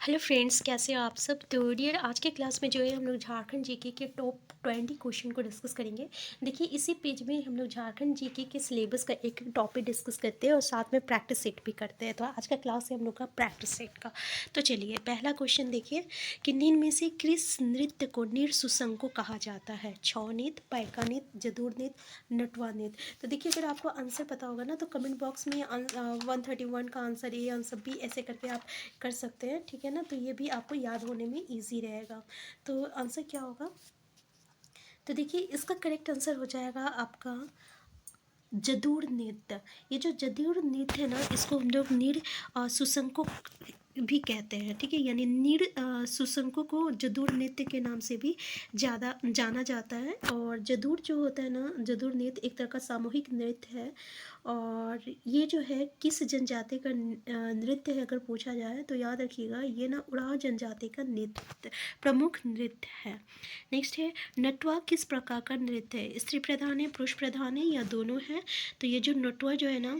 Hello friends, कैसे हो आप सब। तो डियर, आज के क्लास में जो है हम लोग झारखंड जीके के टॉप 20 क्वेश्चन को डिस्कस करेंगे। देखिए, इसी पेज में हम लोग झारखंड जीके के सिलेबस का एक टॉपिक डिस्कस करते हैं और साथ में प्रैक्टिस सेट भी करते हैं। तो आज का क्लास है हम लोग का प्रैक्टिस सेट का। तो चलिए, पहला क्वेश्चन देखिए कि निम्न में से किस नृत्य को निरसुसंको कहा जाता है। छौ नृत्य, पैका नृत्य, जदूर नृत्य, नटवा नृत्य। तो देखिए, अगर आपको आंसर पता होगा ना तो कमेंट बॉक्स में 131 का आंसर ए, आंसर बी ऐसे करके आप कर सकते हैं, ठीक है ना। तो ये भी आपको याद होने में इजी रहेगा। तो आंसर क्या होगा, तो देखिए इसका करेक्ट आंसर हो जाएगा आपका जदूर नृत्य। ये जो जदूर नृत्य है ना, इसको हम लोग सुसंको भी कहते हैं, ठीक है। यानी सुसंको को जदूर नृत्य के नाम से भी ज़्यादा जाना जाता है। और जदूर जो होता है ना, जदूर नृत्य एक तरह का सामूहिक नृत्य है। और ये जो है किस जनजाति का नृत्य है अगर पूछा जाए तो याद रखिएगा, ये ना उरांव जनजाति का नृत्य प्रमुख नृत्य है। नेक्स्ट है, नटवा किस प्रकार का नृत्य है। स्त्री प्रधान है, पुरुष प्रधान है या दोनों है। तो ये जो नटवा जो है ना,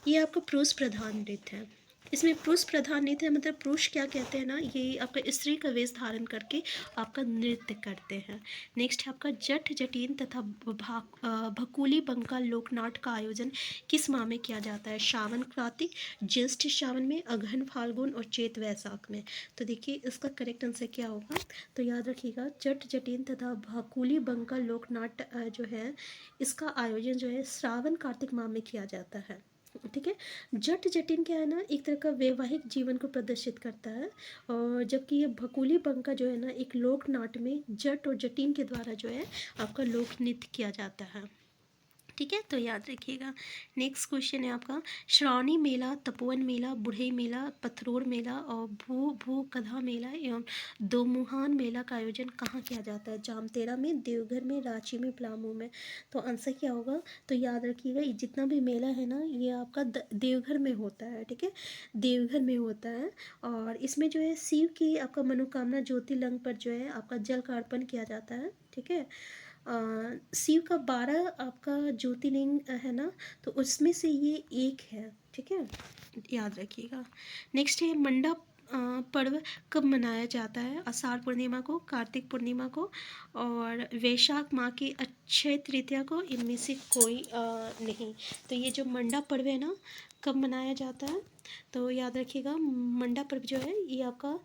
ये आपका पुरुष प्रधान नृत्य है। इसमें पुरुष प्रधान नृत्य है, मतलब पुरुष क्या कहते हैं ना, ये आपका स्त्री का वेश धारण करके आपका नृत्य करते हैं। नेक्स्ट है आपका जट जटिन तथा भकुली बंका लोकनाट्य का आयोजन किस माह में किया जाता है। श्रावण कार्तिक, ज्येष्ठ श्रावण में, अगहन फाल्गुन और चैत वैशाख में। तो देखिए इसका करेक्ट आंसर क्या होगा, तो याद रखिएगा जट जटिन तथा भकुली बंका लोकनाट्य जो है, इसका आयोजन जो है श्रावण कार्तिक माह में किया जाता है, ठीक है। जट जटिन क्या है ना, एक तरह का वैवाहिक जीवन को प्रदर्शित करता है। और जबकि ये भकुली बंका जो है ना, एक लोक नाट्य में जट और जटिन के द्वारा जो है आपका लोक नृत्य किया जाता है, ठीक है। तो याद रखिएगा। नेक्स्ट क्वेश्चन है आपका, श्रावणी मेला, तपोवन मेला, बुढ़ई मेला, पथरोर मेला और भू भू कधा मेला एवं दोमुहान मेला का आयोजन कहाँ किया जाता है। जामतेड़ा में, देवघर में, रांची में, पलामू में। तो आंसर क्या होगा, तो याद रखिएगा ये जितना भी मेला है ना, ये आपका देवघर में होता है, ठीक है। देवघर में होता है। और इसमें जो है शिव की आपका मनोकामना ज्योतिर्लिंग पर जो है आपका जल का अर्पण किया जाता है, ठीक है। शिव का 12 आपका ज्योतिर्लिंग है ना, तो उसमें से ये एक है, ठीक है, याद रखिएगा। नेक्स्ट है मंडा पर्व कब मनाया जाता है। आषाढ़ पूर्णिमा को, कार्तिक पूर्णिमा को और वैशाख माह की अक्षय तृतीया को, इनमें से कोई नहीं। तो ये जो मंडा पर्व है ना, कब मनाया जाता है, तो याद रखिएगा मंडा पर्व जो है ये आपका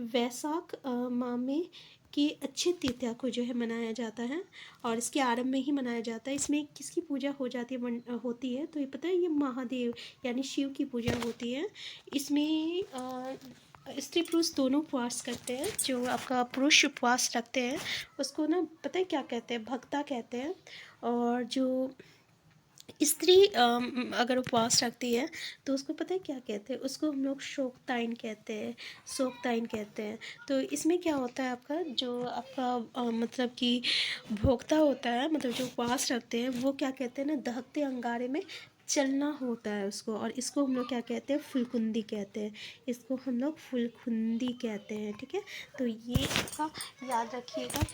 वैशाख माह में कि अच्छी तृतीया को जो है मनाया जाता है। और इसके आरंभ में ही मनाया जाता है। इसमें किसकी पूजा हो जाती है, होती है, तो ये पता है, ये महादेव यानी शिव की पूजा होती है। इसमें स्त्री पुरुष दोनों उपवास करते हैं। जो आपका पुरुष उपवास रखते हैं उसको ना पता है क्या कहते हैं, भक्ता कहते हैं। और जो स्त्री अगर उपवास रखती है तो उसको पता है क्या कहते हैं, उसको हम लोग शोकताइन कहते हैं, शोकताइन कहते हैं। तो इसमें क्या होता है, आपका जो आपका मतलब कि भोक्ता होता है, मतलब जो उपवास रखते हैं वो क्या कहते हैं ना, दहकते अंगारे में चलना होता है उसको। और इसको हम लोग क्या कहते हैं, फुलकुंदी कहते हैं। इसको हम लोग फुलकुंदी कहते हैं, ठीक है। तो ये आपका याद रखिएगा।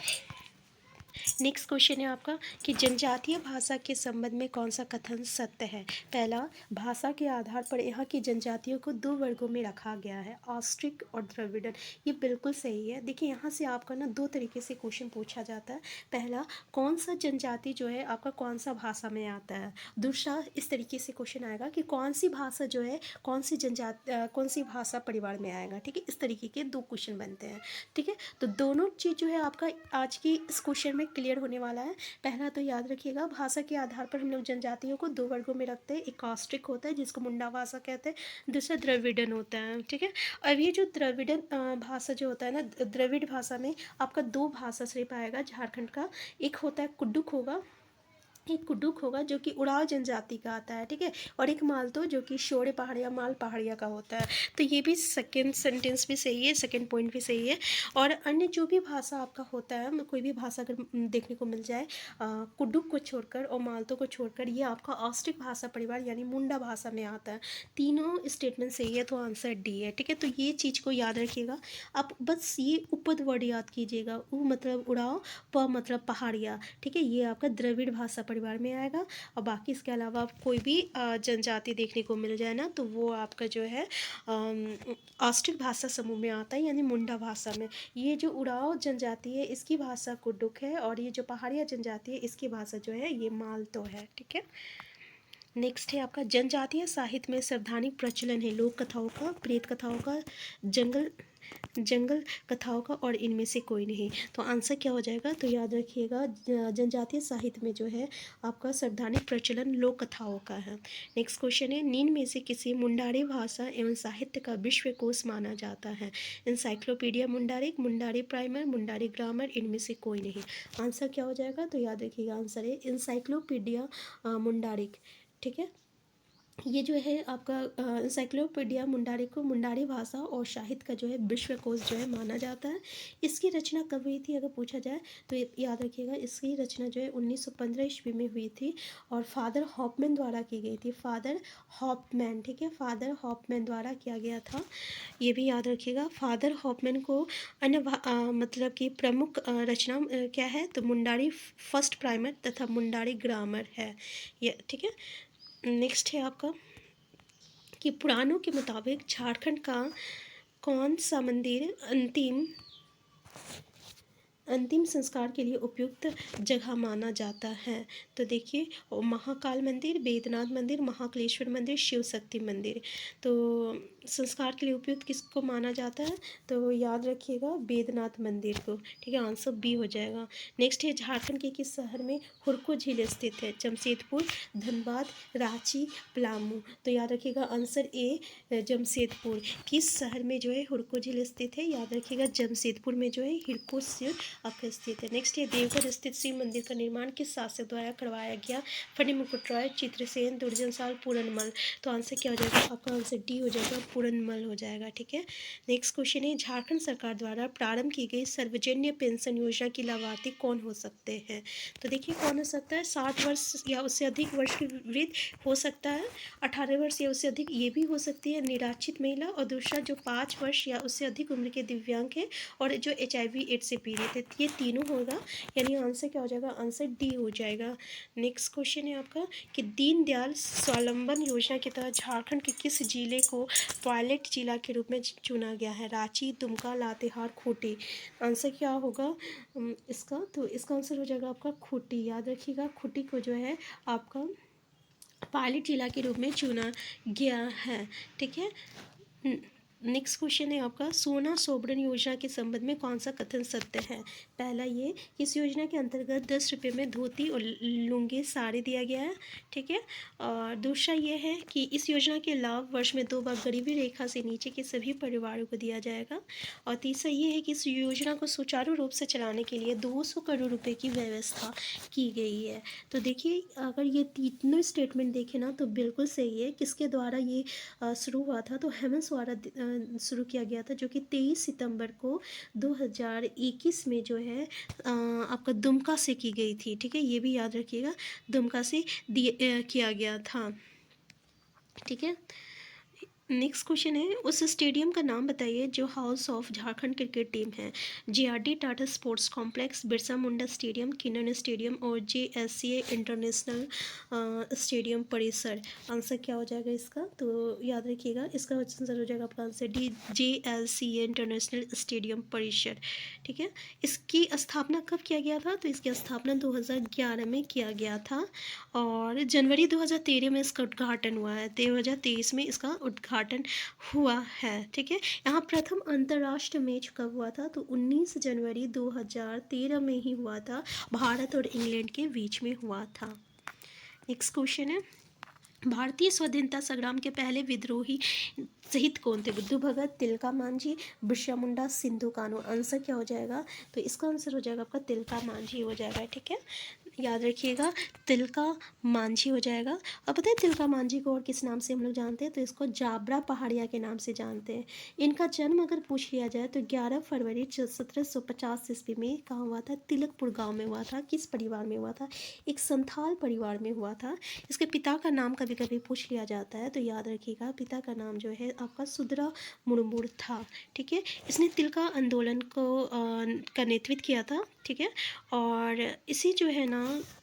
नेक्स्ट क्वेश्चन है आपका कि जनजातीय भाषा के संबंध में कौन सा कथन सत्य है। पहला, भाषा के आधार पर यहाँ की जनजातियों को दो वर्गों में रखा गया है, ऑस्ट्रिक और द्रविडन। ये बिल्कुल सही है। देखिए यहाँ से आपका ना दो तरीके से क्वेश्चन पूछा जाता है। पहला, कौन सा जनजाति जो है आपका कौन सा भाषा में आता है। दूसरा, इस तरीके से क्वेश्चन आएगा कि कौन सी भाषा जो है कौन सी कौन सी भाषा परिवार में आएगा, ठीक है। इस तरीके के दो क्वेश्चन बनते हैं, ठीक है। तो दोनों चीज़ जो है आपका आज की इस क्वेश्चन में क्लियर होने वाला है। पहला तो याद रखिएगा, भाषा के आधार पर हम लोग जनजातियों को दो वर्गों में रखते हैं। एक ऑस्ट्रिक होता है जिसको मुंडा भाषा कहते हैं, दूसरा द्रविडन होता है, ठीक है। अब ये जो द्रविडन भाषा जो होता है ना, द्रविड़ भाषा में आपका दो भाषा सिर्फ आएगा झारखंड का। एक होता है कुड्डुक होगा, एक कुड्डुक होगा जो कि उराव जनजाति का आता है, ठीक है। और एक मालतो जो कि शोरे पहाड़िया माल पहाड़िया का होता है। तो ये भी सेकेंड सेंटेंस भी सही है, सेकेंड पॉइंट भी सही है। और अन्य जो भी भाषा आपका होता है, कोई भी भाषा अगर देखने को मिल जाए कुड्डुक को छोड़कर और मालतो को छोड़कर, ये आपका ऑस्ट्रिक भाषा परिवार यानी मुंडा भाषा में आता है। तीनों स्टेटमेंट सही है, तो आंसर डी है, ठीक है। तो ये चीज़ को याद रखिएगा। आप बस ये उपद वर्ड याद कीजिएगा, उ मतलब उड़ाव, प मतलब पहाड़िया, ठीक है। ये आपका द्रविड़ भाषा परिवार में आएगा। और बाकी इसके अलावा आप कोई भी जनजाति देखने को मिल जाए ना, तो वो आपका जो है ऑस्ट्रिक भाषा समूह में आता है, यानी मुंडा भाषा में। ये जो उराव जनजाति है इसकी भाषा कुडुक है, और ये जो पहाड़िया जनजाति है इसकी भाषा जो है ये मालतो है। ठीक है, नेक्स्ट है आपका जनजातीय साहित्य में संवैधानिक प्रचलन है लोक कथाओं का, प्रेत कथाओं का, जंगल कथाओं का, और इनमें से कोई नहीं। तो आंसर क्या हो जाएगा, तो याद रखिएगा जनजातीय साहित्य में जो है आपका संवैधानिक प्रचलन लोक कथाओं का है। नेक्स्ट क्वेश्चन है, निम्न में से किसी मुंडारी भाषा एवं साहित्य का विश्वकोश माना जाता है। Encyclopedia Mundarica, Mundari primer, Mundari grammar, इनमें से कोई नहीं। आंसर क्या हो जाएगा, तो याद रखिएगा आंसर है इंसाइक्लोपीडिया मुंडारिक। ठीक है, ये जो है आपका इंसाइक्लोपीडिया मुंडारी को मुंडारी भाषा और साहित्य का जो है विश्वकोश जो है माना जाता है। इसकी रचना कब हुई थी अगर पूछा जाए तो याद रखिएगा इसकी रचना जो है 1915 ईस्वी में हुई थी, और फादर हॉपमैन द्वारा की गई थी। फादर हॉपमैन, ठीक है, फादर हॉपमैन द्वारा किया गया था, ये भी याद रखिएगा। फादर हॉपमैन को अन्य मतलब कि प्रमुख रचना क्या है, तो मुंडारी फर्स्ट प्राइमर तथा मुंडारी ग्रामर है ये। ठीक है, नेक्स्ट है आपका कि पुराणों के मुताबिक झारखंड का कौन सा मंदिर अंतिम संस्कार के लिए उपयुक्त जगह माना जाता है। तो देखिए, महाकाल मंदिर, बैद्यनाथ मंदिर, महाकालेश्वर मंदिर, शिव शक्ति मंदिर। तो संस्कार के लिए उपयुक्त किसको माना जाता है, तो याद रखिएगा बैद्यनाथ मंदिर को। ठीक है, आंसर बी हो जाएगा। नेक्स्ट है, झारखंड के किस शहर में हुरको झील स्थित है। जमशेदपुर, धनबाद, रांची, पलामू। तो याद रखिएगा आंसर ए जमशेदपुर। किस शहर में जो है हुरको झील स्थित है, याद रखिएगा जमशेदपुर में जो है हुरको झील आपका स्थित है। नेक्स्ट है, देवघर स्थित शिव मंदिर का निर्माण किस शासक द्वारा करवाया गया। फणी मुकुट राय, चित्रसेन, दुर्जनसाल, पूरनमल। तो आंसर क्या हो जाएगा, आपका आंसर डी हो जाएगा, पूरनमल हो जाएगा। ठीक है, नेक्स्ट क्वेश्चन है, झारखंड सरकार द्वारा प्रारंभ की गई सर्वजनीय पेंशन योजना की लाभार्थी कौन हो सकते हैं। तो देखिए कौन हो सकता है, 60 वर्ष या उससे अधिक वर्ष की वृद्ध हो सकता है, 18 वर्ष या उससे अधिक ये भी हो सकती है निराश्रित महिला, और दूसरा जो 5 वर्ष या उससे अधिक उम्र के दिव्यांग है, और जो HIV एड्स से पीड़ित है, ये तीनों होगा, यानी आंसर क्या हो जाएगा, आंसर डी हो जाएगा। नेक्स्ट क्वेश्चन है आपका कि दीनदयाल स्वावलंबन योजना के तहत झारखंड के किस जिले को पायलट जिला के रूप में चुना गया है। रांची, दुमका, लातेहार, खूंटी। आंसर क्या होगा इसका, तो इसका आंसर हो जाएगा आपका खूंटी। याद रखिएगा खूंटी को जो है आपका पायलट जिला के रूप में चुना गया है। ठीक है, नेक्स्ट क्वेश्चन है आपका, सोना सोबरन योजना के संबंध में कौन सा कथन सत्य है। पहला ये, इस योजना के अंतर्गत 10 रुपये में धोती और लुंगी साड़ी दिया गया है। ठीक है, और दूसरा ये है कि इस योजना के लाभ वर्ष में 2 बार गरीबी रेखा से नीचे के सभी परिवारों को दिया जाएगा। और तीसरा ये है कि इस योजना को सुचारू रूप से चलाने के लिए 200 करोड़ रुपये की व्यवस्था की गई है। तो देखिए अगर ये तीनों स्टेटमेंट देखें ना तो बिल्कुल सही है। किसके द्वारा ये शुरू हुआ था, तो हेमंत द्वारा शुरू किया गया था, जो कि 23 सितंबर को 2021 में जो है आपका दुमका से की गई थी। ठीक है, ये भी याद रखिएगा, दुमका से किया गया था। ठीक है, नेक्स्ट क्वेश्चन है, उस स्टेडियम का नाम बताइए जो house of Jharkhand cricket team है। JRD Tata sports complex, Birsa Munda stadium, Keenan stadium, और JSCA इंटरनेशनल स्टेडियम परिसर। आंसर क्या हो जाएगा इसका, तो याद रखिएगा इसका आंसर हो जाएगा आपका answer D, JLCA international stadium परिसर। ठीक है, इसकी स्थापना कब किया गया था, तो इसकी स्थापना 2011 में किया गया था, और जनवरी 2013 में इसका उद्घाटन हुआ है। 2023 में इसका उद्घाटन हुआ है। ठीक है, यहाँ प्रथम अंतर्राष्ट्रीय मैच कब हुआ था, तो 19 जनवरी 2013 में ही हुआ था, भारत और इंग्लैंड के बीच में हुआ था। नेक्स्ट क्वेश्चन है, भारतीय स्वाधीनता संग्राम के पहले विद्रोही शहीद कौन थे। बुद्धू भगत, तिलका मांझी, बिरसा मुंडा, सिंधु कान्हू। आंसर क्या हो जाएगा, तो इसका आंसर हो जाएगा आपका तिलका मांझी हो जाएगा। ठीक है, याद रखिएगा तिलका मांझी हो जाएगा। अब पता है तिलका मांझी को और किस नाम से हम लोग जानते हैं, तो इसको जाबरा पहाड़िया के नाम से जानते हैं। इनका जन्म अगर पूछ लिया जाए तो 11 फरवरी 1750 ईस्वी में कहाँ हुआ था, तिलकपुर गांव में हुआ था। किस परिवार में हुआ था, एक संथाल परिवार में हुआ था। इसके पिता का नाम कभी कभी पूछ लिया जाता है, तो याद रखिएगा पिता का नाम जो है आपका सुदरा मुर्मू था। ठीक है, इसने तिलका आंदोलन को का नेतृत्व किया था। ठीक है, और इसी जो है ना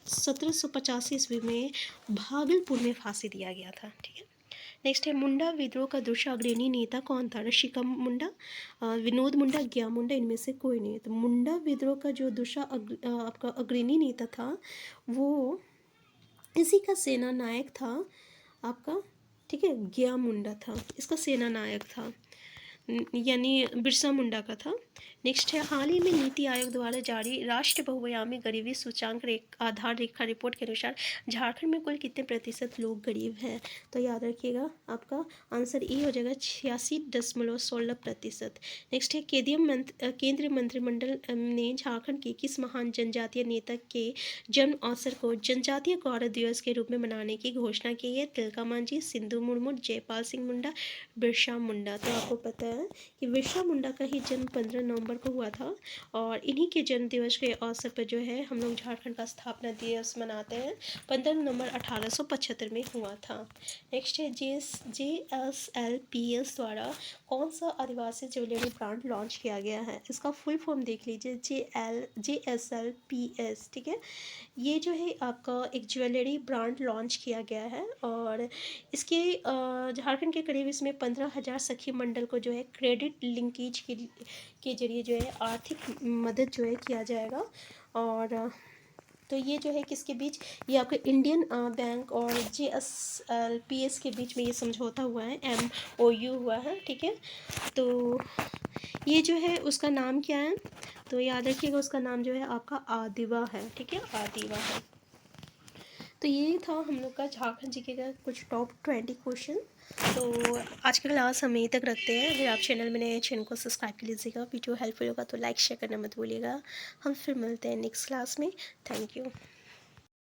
1785 में भागलपुर में फांसी दिया गया था। ठीक है। नेक्स्ट है मुंडा विद्रोह का दूसरा अग्रणी नेता कौन था? ऋषिका मुंडा, विनोद मुंडा, ज्ञा मुंडा, इनमें से कोई नहीं। तो मुंडा विद्रोह का जो दूसरा आपका अग्रणी नेता था वो इसी का सेना नायक था आपका, ठीक है, ज्ञा मुंडा था, इसका सेना नायक था, यानी बिरसा मुंडा का था। नेक्स्ट है हाल ही में नीति आयोग द्वारा जारी राष्ट्रीय बहुआयामी गरीबी सूचांक आधार रेखा रिपोर्ट के अनुसार झारखंड में कुल कितने प्रतिशत लोग गरीब हैं? तो याद रखिएगा आपका आंसर ई हो जाएगा 86.16%। नेक्स्ट है केंद्रीय मंत्रिमंडल ने झारखंड के किस महान जनजातीय नेता के जन्म अवसर को जनजातीय गौरव दिवस के रूप में मनाने की घोषणा की है? तिलका मांझी, सिंधु मुर्मू, जयपाल सिंह मुंडा, बिरसा मुंडा। तो आपको पता है कि बिरसा मुंडा का ही जन्म 15 नवंबर को हुआ था और इन्हीं के जन्म दिवस के अवसर पर जो है हम लोग झारखंड का स्थापना दिवस मनाते हैं। 15 नवंबर 1875 में हुआ था। नेक्स्ट है JSLPS द्वारा कौन सा आदिवासी ज्वेलरी ब्रांड लॉन्च किया गया है? इसका फुल फॉर्म देख लीजिए, JSLPS। ठीक है, ये जो है आपका एक ज्वेलरी ब्रांड लॉन्च किया गया है और इसके झारखंड के करीब इसमें 15,000 सखी मंडल को जो है क्रेडिट लिंकेज के जरिए जो है आर्थिक मदद जो है किया जाएगा। और तो ये जो है किसके बीच, ये आपके इंडियन बैंक और JSLPS के बीच में ये समझौता हुआ है, MOU हुआ है। ठीक है, तो ये जो है उसका नाम क्या है? तो याद रखिएगा उसका नाम जो है आपका आदिवा है। ठीक है, आदिवा है। तो ये था हम लोग का झारखंड जीके का कुछ टॉप 20 क्वेश्चन। तो आज का क्लास हम यहीं तक रखते हैं। अगर आप चैनल में नए चैनल को सब्सक्राइब कर लीजिएगा, वीडियो हेल्पफुल होगा तो लाइक शेयर करना मत भूलिएगा। हम फिर मिलते हैं नेक्स्ट क्लास में। Thank you.